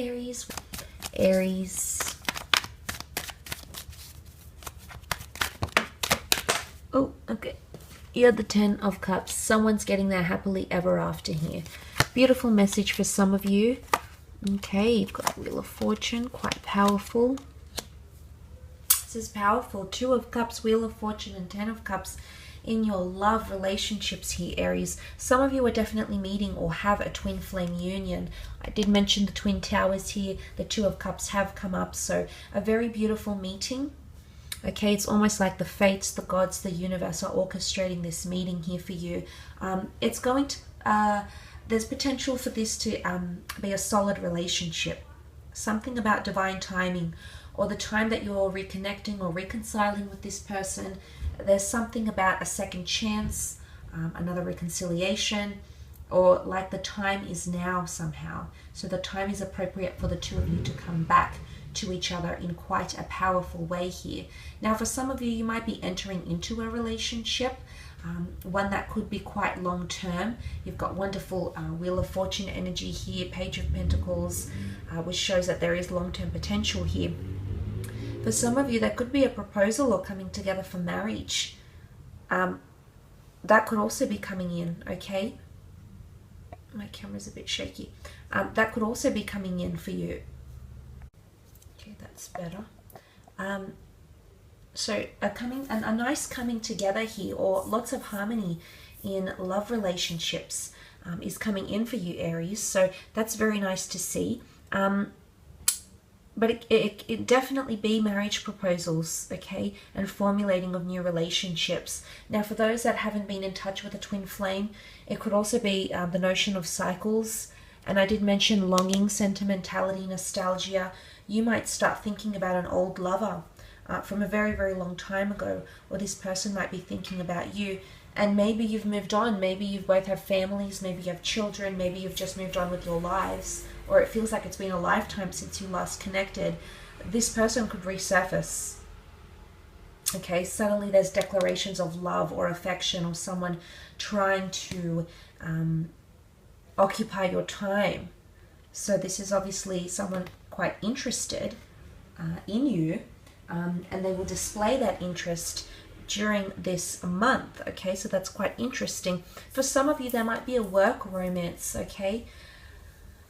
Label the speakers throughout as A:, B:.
A: Aries. Aries. Oh, okay. You're the 10 of Cups. Someone's getting their happily ever after here. Beautiful message for some of you. Okay, you've got Wheel of Fortune, quite powerful. This is powerful. 2 of Cups, Wheel of Fortune, and 10 of Cups in your love relationships here, Aries. Some of you are definitely meeting or have a twin flame union. I did mention the twin towers here. The 2 of Cups have come up, so a very beautiful meeting. Okay, it's almost like the fates, the gods, the universe are orchestrating this meeting here for you. It's going to, there's potential for this to be a solid relationship. Something about divine timing, or the time that you're reconnecting or reconciling with this person. There's something about a second chance, another reconciliation, or like the time is now somehow. So the time is appropriate for the 2 of you to come back to each other in quite a powerful way here. Now, for some of you, you might be entering into a relationship, one that could be quite long term. You've got wonderful Wheel of Fortune energy here, Page of Pentacles, which shows that there is long-term potential here. For some of you, there could be a proposal or coming together for marriage. That could also be coming in, okay? My camera's a bit shaky. That could also be coming in for you. Okay, that's better. So a nice coming together here, or lots of harmony in love relationships is coming in for you, Aries. So that's very nice to see. But it definitely be marriage proposals, okay, and formulating of new relationships. Now, for those that haven't been in touch with a twin flame, it could also be the notion of cycles. And I did mention longing, sentimentality, nostalgia. You might start thinking about an old lover from a very, very long time ago, or this person might be thinking about you. And maybe you've moved on. Maybe you both have families. Maybe you have children. Maybe you've just moved on with your lives. Or it feels like it's been a lifetime since you last connected. This person could resurface. Okay, suddenly there's declarations of love or affection, or someone trying to occupy your time. So this is obviously someone quite interested in you, and they will display that interest during this month. Okay, so that's quite interesting. For some of you, there might be a work romance. Okay,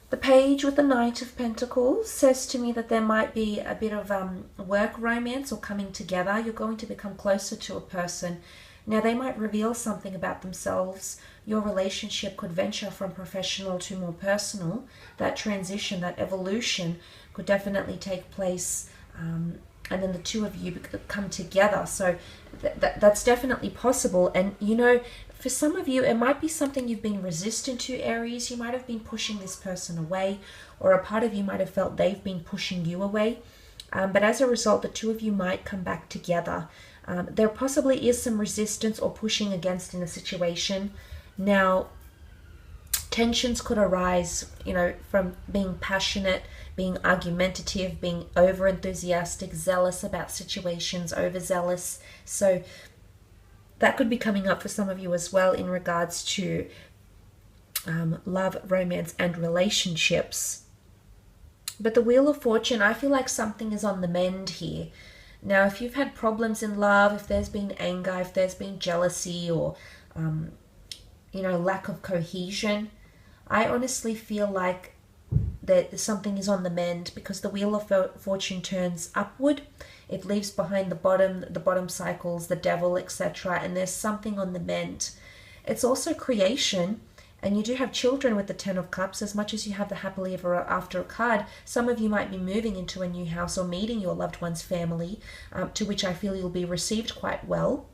A: the page with the Knight of Pentacles says to me that there might be a bit of work romance or coming together. You're going to become closer to a person. Now, they might reveal something about themselves. Your relationship could venture from professional to more personal. That transition, that evolution could definitely take place, and then the 2 of you come together. So that's definitely possible. And, you know, for some of you, it might be something you've been resistant to, Aries. You might have been pushing this person away, or a part of you might have felt they've been pushing you away. But as a result, the 2 of you might come back together. There possibly is some resistance or pushing against in a situation. Now, tensions could arise, you know, from being passionate, being argumentative, being over-enthusiastic, zealous about situations, overzealous. So that could be coming up for some of you as well in regards to love, romance, and relationships. But the Wheel of Fortune, I feel like something is on the mend here. Now, if you've had problems in love, if there's been anger, if there's been jealousy, or, you know, lack of cohesion, I honestly feel like that something is on the mend, because the Wheel of Fortune turns upward. It leaves behind the bottom cycles, the devil, etc. And there's something on the mend. It's also creation. And you do have children with the 10 of Cups. As much as you have the happily ever after card, some of you might be moving into a new house or meeting your loved one's family, to which I feel you'll be received quite well.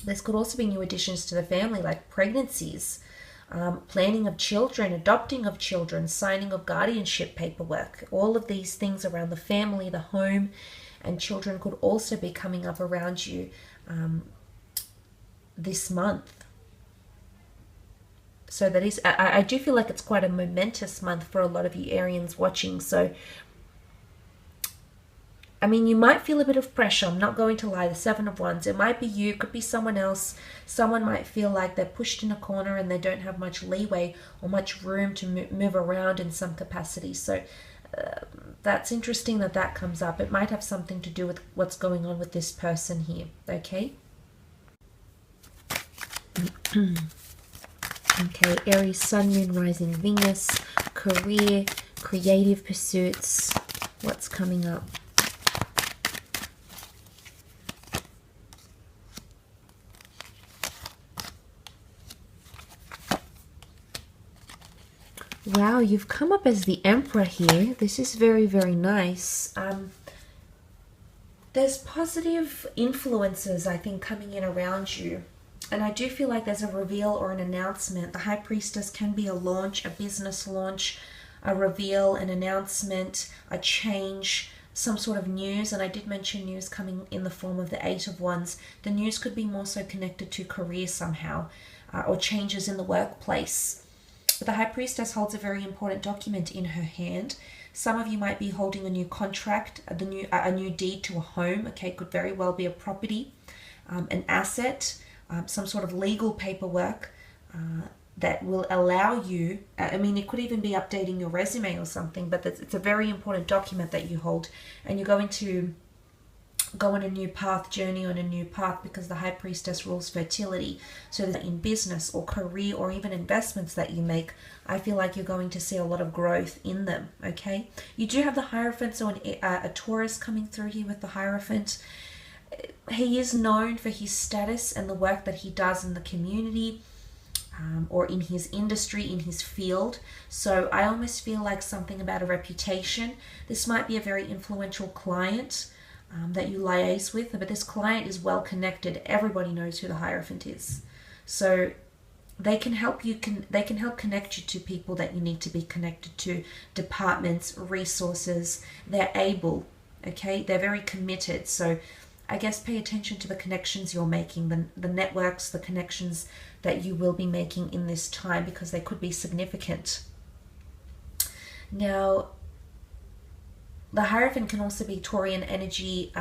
A: This could also be new additions to the family, like pregnancies, planning of children, adopting of children, signing of guardianship paperwork. All of these things around the family, the home, and children could also be coming up around you this month. So that is, I do feel like it's quite a momentous month for a lot of you Arians watching. So, I mean, you might feel a bit of pressure. I'm not going to lie. The 7 of Wands, it might be you, it could be someone else. Someone might feel like they're pushed in a corner and they don't have much leeway or much room to move around in some capacity. So That's interesting that that comes up. It might have something to do with what's going on with this person here, okay? Okay, Aries, Sun, Moon, Rising, Venus, career, creative pursuits. What's coming up? Wow, you've come up as the Emperor here. This is very, very nice. There's positive influences, I think, coming in around you. And I do feel like there's a reveal or an announcement. The High Priestess can be a launch, a business launch, a reveal, an announcement, a change, some sort of news. And I did mention news coming in the form of the Eight of Wands. The news could be more so connected to career somehow, or changes in the workplace. But the High Priestess holds a very important document in her hand. Some of you might be holding a new contract, a new deed to a home. Okay, could very well be a property, an asset, some sort of legal paperwork that will allow you, I mean, it could even be updating your resume or something, but it's a very important document that you hold, and you're going to go on a new path, journey on a new path, because the High Priestess rules fertility. So that in business or career or even investments that you make, I feel like you're going to see a lot of growth in them, okay? You do have the Hierophant, so a Taurus coming through here with the Hierophant. He is known for his status and the work that he does in the community, or in his industry, in his field. So I almost feel like something about a reputation. This might be a very influential client that you liaise with, but this client is well connected. Everybody knows who the Hierophant is, so they can help you. They can help connect you to people that you need to be connected to, departments, resources. They're able, okay. They're very committed. So I guess pay attention to the connections you're making, the networks, the connections that you will be making in this time, because they could be significant. Now, the Hierophant can also be Taurian energy.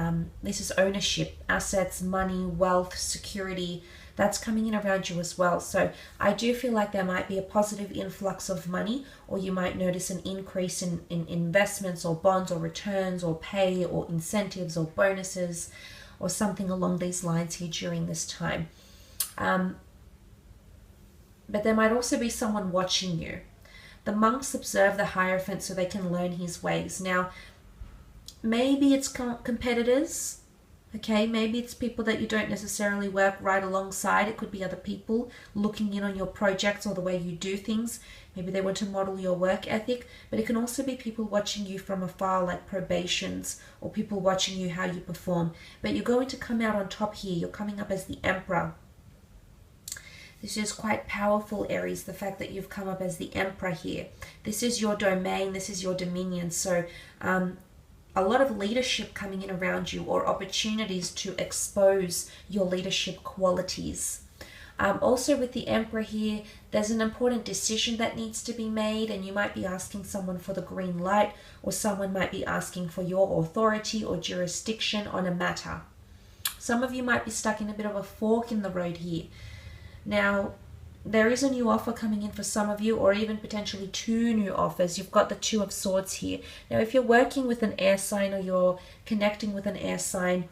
A: This is ownership, assets, money, wealth, security. That's coming in around you as well. So I do feel like there might be a positive influx of money, or you might notice an increase in investments or bonds or returns or pay or incentives or bonuses or something along these lines here during this time. But there might also be someone watching you. The monks observe the Hierophant so they can learn his ways. Now, maybe it's competitors, okay? Maybe it's people that you don't necessarily work right alongside. It could be other people looking in on your projects or the way you do things. Maybe they want to model your work ethic, but it can also be people watching you from afar, like probations, or people watching you how you perform. But you're going to come out on top here. You're coming up as the Emperor. This is quite powerful, Aries, the fact that you've come up as the Emperor here. This is your domain, this is your dominion. So a lot of leadership coming in around you, or opportunities to expose your leadership qualities. Also with the Emperor here, there's an important decision that needs to be made, and you might be asking someone for the green light, or someone might be asking for your authority or jurisdiction on a matter. Some of you might be stuck in a bit of a fork in the road here. Now, there is a new offer coming in for some of you, or even potentially two new offers. You've got the Two of Swords here. Now, if you're working with an air sign, or you're connecting with an air sign,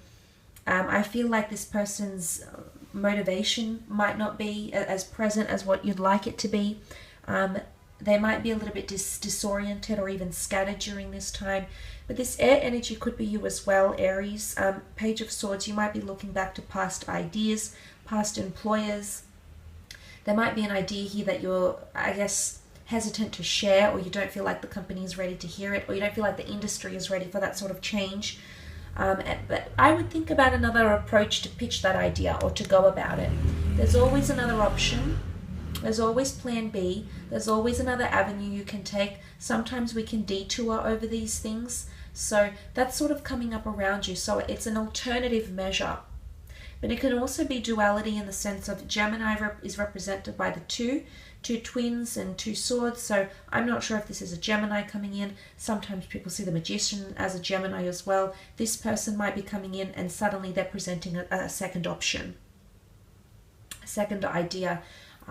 A: I feel like this person's motivation might not be as present as what you'd like it to be. They might be a little bit disoriented or even scattered during this time. But this air energy could be you as well, Aries. Page of Swords, you might be looking back to past ideas, past employers. There might be an idea here that you're, I guess, hesitant to share, or you don't feel like the company is ready to hear it, or you don't feel like the industry is ready for that sort of change. But I would think about another approach to pitch that idea, or to go about it. There's always another option. There's always plan B. There's always another avenue you can take. Sometimes we can detour over these things. So that's sort of coming up around you. So it's an alternative measure. But it can also be duality, in the sense of Gemini is represented by the two twins and two swords. So I'm not sure if this is a Gemini coming in. Sometimes people see the Magician as a Gemini as well. This person might be coming in and suddenly they're presenting a second option, a second idea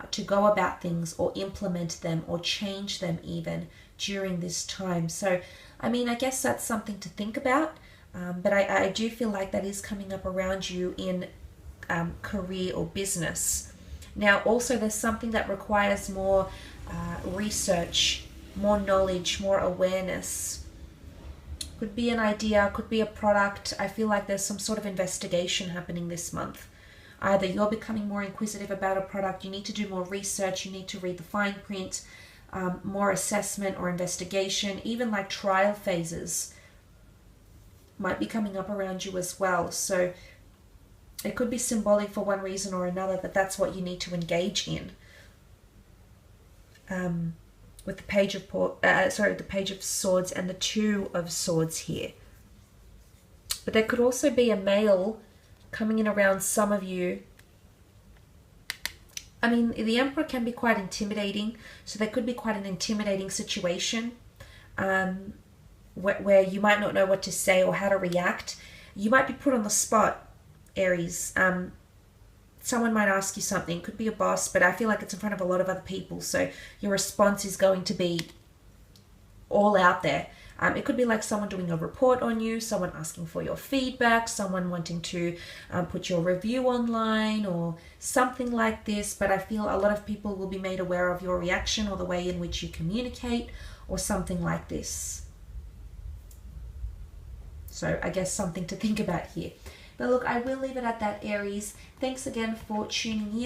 A: to go about things, or implement them, or change them even during this time. So, I mean, I guess that's something to think about. But I do feel like that is coming up around you in career or business. Now, also, there's something that requires more research, more knowledge, more awareness. Could be an idea, could be a product. I feel like there's some sort of investigation happening this month. Either you're becoming more inquisitive about a product, you need to do more research, you need to read the fine print, more assessment or investigation, even like trial phases might be coming up around you as well. So it could be symbolic for one reason or another that that's what you need to engage in. With the Page of the Page of Swords and the Two of Swords here. But there could also be a male coming in around some of you. I mean, the Emperor can be quite intimidating, so there could be quite an intimidating situation where you might not know what to say or how to react. You might be put on the spot, Aries. Someone might ask you something, could be a boss, but I feel like it's in front of a lot of other people, so your response is going to be all out there. It could be like someone doing a report on you, someone asking for your feedback, someone wanting to put your review online or something like this, but I feel a lot of people will be made aware of your reaction or the way in which you communicate or something like this. So I guess something to think about here. But look, I will leave it at that, Aries. Thanks again for tuning in.